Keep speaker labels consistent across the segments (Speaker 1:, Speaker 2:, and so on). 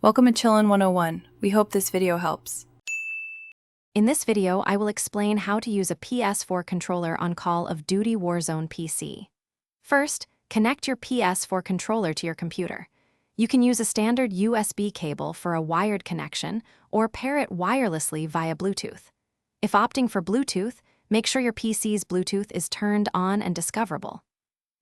Speaker 1: Welcome to Chillin' 101. We hope this video helps.
Speaker 2: In this video, I will explain how to use a PS4 controller on Call of Duty Warzone PC. First, connect your PS4 controller to your computer. You can use a standard USB cable for a wired connection or pair it wirelessly via Bluetooth. If opting for Bluetooth, make sure your PC's Bluetooth is turned on and discoverable.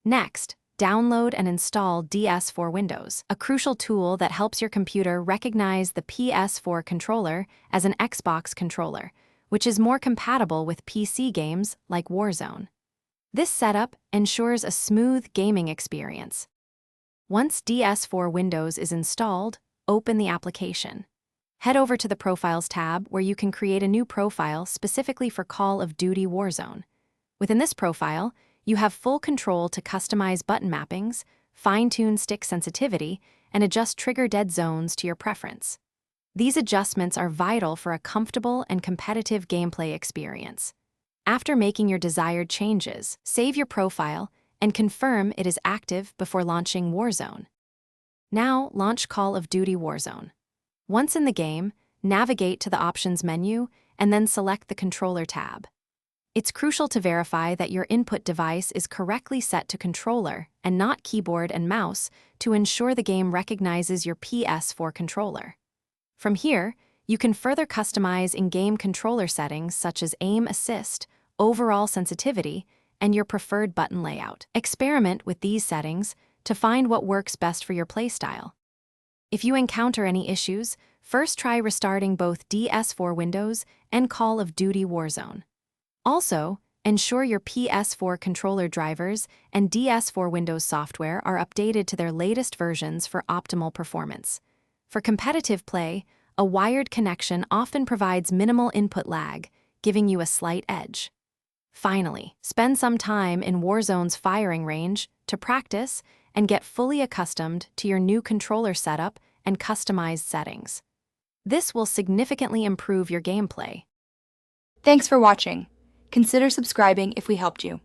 Speaker 2: Next, download and install DS4 Windows, a crucial tool that helps your computer recognize the PS4 controller as an Xbox controller, which is more compatible with PC games like Warzone. This setup ensures a smooth gaming experience. Once DS4 Windows is installed, open the application. Head over to the Profiles tab where you can create a new profile specifically for Call of Duty Warzone. Within this profile, you have full control to customize button mappings, fine-tune stick sensitivity, and adjust trigger dead zones to your preference. These adjustments are vital for a comfortable and competitive gameplay experience. After making your desired changes, save your profile and confirm it is active before launching Warzone. Now, launch Call of Duty Warzone. Once in the game, navigate to the Options menu and then select the Controller tab. It's crucial to verify that your input device is correctly set to controller and not keyboard and mouse to ensure the game recognizes your PS4 controller. From here, you can further customize in-game controller settings such as aim assist, overall sensitivity, and your preferred button layout. Experiment with these settings to find what works best for your playstyle. If you encounter any issues, first try restarting both DS4 Windows and Call of Duty Warzone. Also, ensure your PS4 controller drivers and DS4 Windows software are updated to their latest versions for optimal performance. For competitive play, a wired connection often provides minimal input lag, giving you a slight edge. Finally, spend some time in Warzone's firing range to practice and get fully accustomed to your new controller setup and customized settings. This will significantly improve your gameplay.
Speaker 1: Thanks for watching. Consider subscribing if we helped you.